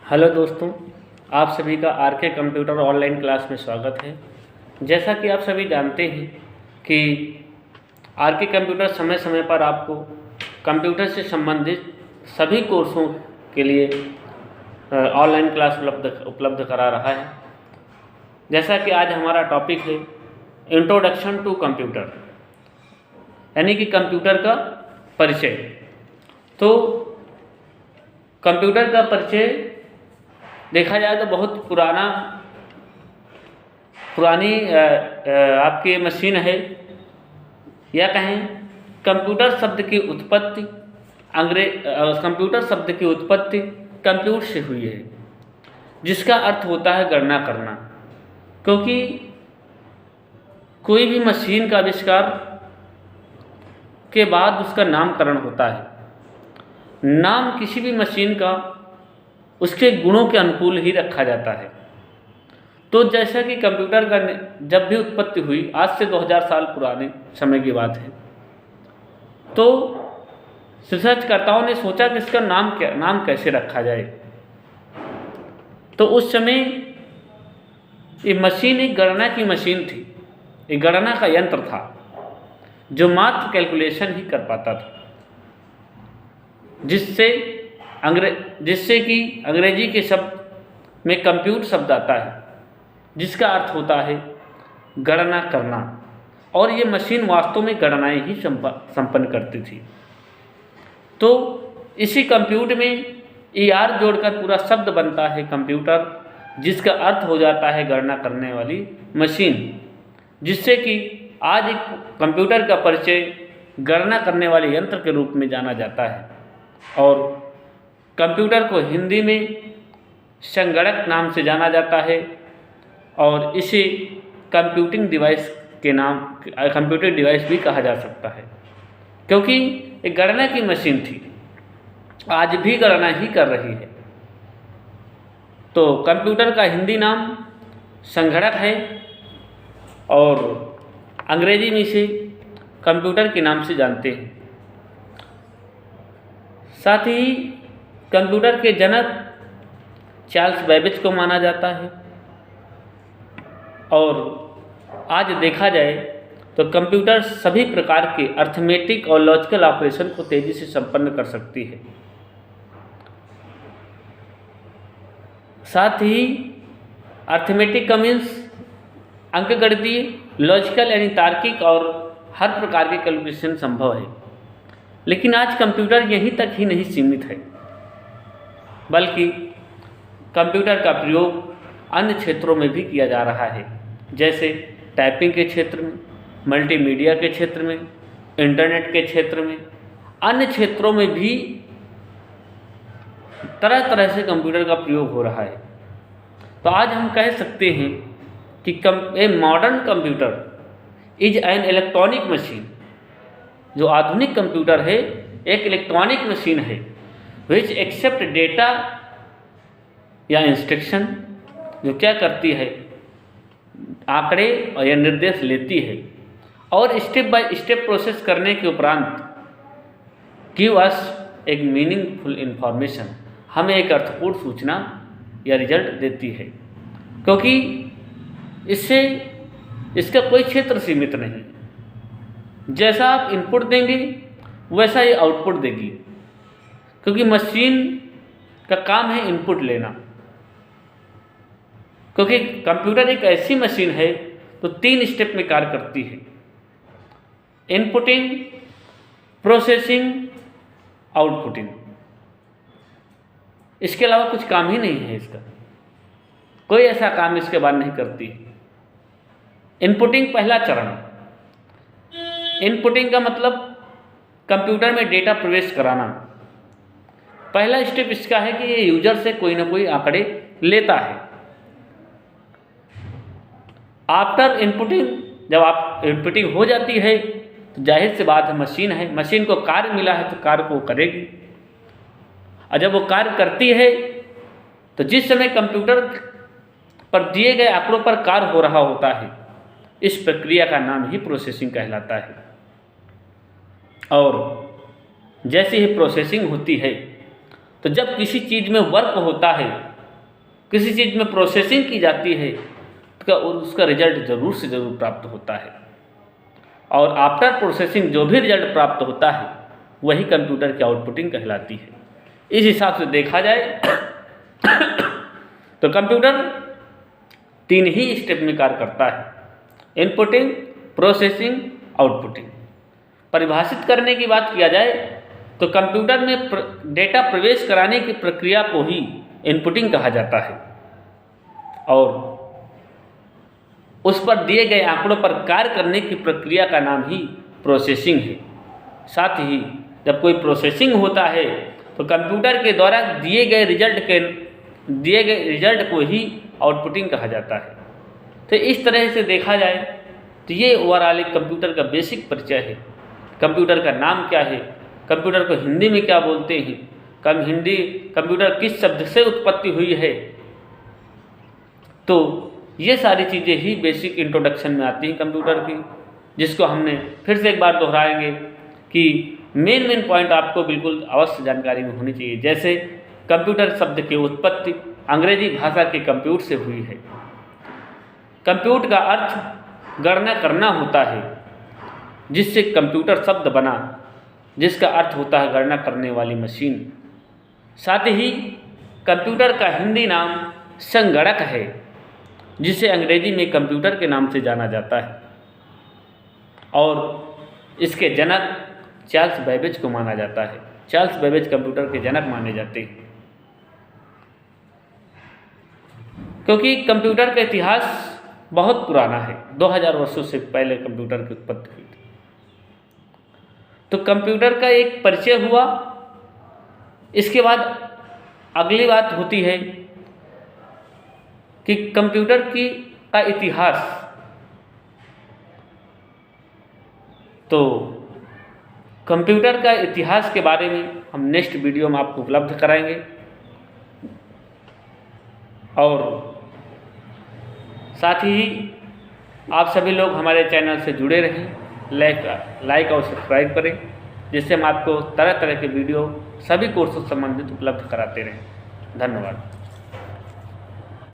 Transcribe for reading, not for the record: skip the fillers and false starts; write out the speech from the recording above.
Hello दोस्तों, आप सभी का आर के कंप्यूटर ऑनलाइन क्लास में स्वागत है। जैसा कि आप सभी जानते हैं कि आर के कंप्यूटर समय समय पर आपको कंप्यूटर से संबंधित सभी कोर्सों के लिए ऑनलाइन क्लास उपलब्ध करा रहा है। जैसा कि आज हमारा टॉपिक है इंट्रोडक्शन टू कंप्यूटर, यानी कि कंप्यूटर का परिचय। तो कंप्यूटर का परिचय देखा जाए तो बहुत पुरानी आपकी मशीन है, या कहें कंप्यूटर शब्द की उत्पत्ति कंप्यूटर शब्द की उत्पत्ति कंप्यूट से हुई है, जिसका अर्थ होता है गणना करना। क्योंकि कोई भी मशीन का आविष्कार के बाद उसका नामकरण होता है। नाम किसी भी मशीन का उसके गुणों के अनुकूल ही रखा जाता है। तो जैसा कि कंप्यूटर का जब भी उत्पत्ति हुई, आज से 2000 साल पुराने समय की बात है, तो रिसर्चकर्ताओं ने सोचा कि इसका नाम कैसे रखा जाए। तो उस समय ये मशीन एक गणना की मशीन थी, एक गणना का यंत्र था जो मात्र कैलकुलेशन ही कर पाता था, जिससे कि अंग्रेजी के शब्द में कंप्यूट शब्द आता है, जिसका अर्थ होता है गणना करना। और ये मशीन वास्तव में गणनाएं ही संपन्न करती थी। तो इसी कंप्यूट में ER जोड़कर पूरा शब्द बनता है कंप्यूटर, जिसका अर्थ हो जाता है गणना करने वाली मशीन। जिससे कि आज एक कंप्यूटर का परिचय गणना करने वाले यंत्र के रूप में जाना जाता है। और कंप्यूटर को हिंदी में संगणक नाम से जाना जाता है, और इसे कंप्यूटिंग डिवाइस के नाम कंप्यूटर डिवाइस भी कहा जा सकता है, क्योंकि एक गणना की मशीन थी, आज भी गणना ही कर रही है। तो कंप्यूटर का हिंदी नाम संगणक है, और अंग्रेजी में इसे कंप्यूटर के नाम से जानते हैं। साथ ही कंप्यूटर के जनक चार्ल्स बेबेज को माना जाता है। और आज देखा जाए तो कंप्यूटर सभी प्रकार के अर्थमेटिक और लॉजिकल ऑपरेशन को तेजी से संपन्न कर सकती है। साथ ही अर्थमेटिक का मीन्स अंकगणितीय, लॉजिकल यानी तार्किक, और हर प्रकार के कैलकुलेशन संभव है। लेकिन आज कंप्यूटर यहीं तक ही नहीं सीमित है, बल्कि कंप्यूटर का प्रयोग अन्य क्षेत्रों में भी किया जा रहा है, जैसे टाइपिंग के क्षेत्र में, मल्टीमीडिया के क्षेत्र में, इंटरनेट के क्षेत्र में, अन्य क्षेत्रों में भी तरह तरह से कंप्यूटर का प्रयोग हो रहा है। तो आज हम कह सकते हैं कि a modern computer is an electronic machine. जो आधुनिक कंप्यूटर है एक इलेक्ट्रॉनिक मशीन है, विच एक्सेप्ट डेटा या इंस्ट्रक्शन, जो क्या करती है, आंकड़े और या निर्देश लेती है, और स्टेप बाय स्टेप प्रोसेस करने के उपरांत गिव अस एक मीनिंगफुल इंफॉर्मेशन, हमें एक अर्थपूर्ण सूचना या रिजल्ट देती है। क्योंकि इसका कोई क्षेत्र सीमित नहीं, जैसा आप इनपुट देंगे वैसा ही आउटपुट देगी। क्योंकि मशीन का काम है इनपुट लेना। क्योंकि कंप्यूटर एक ऐसी मशीन है तो 3 स्टेप में कार्य करती है: इनपुटिंग, प्रोसेसिंग, आउटपुटिंग। इसके अलावा कुछ काम ही नहीं है इसका, कोई ऐसा काम इसके बाद नहीं करती है। इनपुटिंग पहला चरण। इनपुटिंग का मतलब कंप्यूटर में डेटा प्रवेश कराना। पहला स्टेप इसका है कि ये यूजर से कोई ना कोई आंकड़े लेता है। आफ्टर इनपुटिंग, जब आप इनपुटिंग हो जाती है तो जाहिर सी बात है मशीन है, मशीन को कार्य मिला है तो कार्य को करेगी। और जब वो कार्य करती है तो जिस समय कंप्यूटर पर दिए गए आंकड़ों पर कार्य हो रहा होता है, इस प्रक्रिया का नाम ही प्रोसेसिंग कहलाता है। और जैसे ही प्रोसेसिंग होती है तो जब किसी चीज़ में वर्क होता है किसी चीज़ में प्रोसेसिंग की जाती है तो उसका रिजल्ट ज़रूर से ज़रूर प्राप्त होता है। और आफ्टर प्रोसेसिंग जो भी रिजल्ट प्राप्त होता है वही कंप्यूटर की आउटपुटिंग कहलाती है। इस हिसाब से देखा जाए तो कंप्यूटर 3 ही स्टेप में कार्य करता है, इनपुटिंग, प्रोसेसिंग, आउटपुटिंग। परिभाषित करने की बात किया जाए तो कंप्यूटर में डेटा प्रवेश कराने की प्रक्रिया को ही इनपुटिंग कहा जाता है और उस पर दिए गए आंकड़ों पर कार्य करने की प्रक्रिया का नाम ही प्रोसेसिंग है। साथ ही जब कोई प्रोसेसिंग होता है तो कंप्यूटर के द्वारा दिए गए रिजल्ट को ही आउटपुटिंग कहा जाता है। तो इस तरह से देखा जाए तो ये ओवरऑल एक कंप्यूटर का बेसिक परिचय है। कंप्यूटर का नाम क्या है, कंप्यूटर को हिंदी में क्या बोलते हैं, कंप्यूटर किस शब्द से उत्पत्ति हुई है, तो ये सारी चीज़ें ही बेसिक इंट्रोडक्शन में आती हैं कंप्यूटर की, जिसको हमने फिर से एक बार दोहराएंगे कि मेन पॉइंट आपको बिल्कुल अवश्य जानकारी में होनी चाहिए। जैसे कंप्यूटर शब्द की उत्पत्ति अंग्रेजी भाषा के कंप्यूट से हुई है। कंप्यूट का अर्थ गणना करना होता है, जिससे कंप्यूटर शब्द बना, जिसका अर्थ होता है गणना करने वाली मशीन। साथ ही कंप्यूटर का हिंदी नाम संगणक है, जिसे अंग्रेजी में कंप्यूटर के नाम से जाना जाता है और इसके जनक चार्ल्स बेबेज को माना जाता है। चार्ल्स बेबेज कंप्यूटर के जनक माने जाते हैं क्योंकि कंप्यूटर का इतिहास बहुत पुराना है। 2000 वर्षों से पहले कंप्यूटर की उत्पत्ति हुई थी। तो कंप्यूटर का एक परिचय हुआ। इसके बाद अगली बात होती है कि कंप्यूटर का इतिहास। तो कंप्यूटर का इतिहास के बारे में हम नेक्स्ट वीडियो में आपको उपलब्ध कराएंगे और साथ ही आप सभी लोग हमारे चैनल से जुड़े रहें, लाइक और सब्सक्राइब करें, जिससे हम आपको तरह तरह के वीडियो सभी कोर्सों से संबंधित उपलब्ध कराते रहें। धन्यवाद।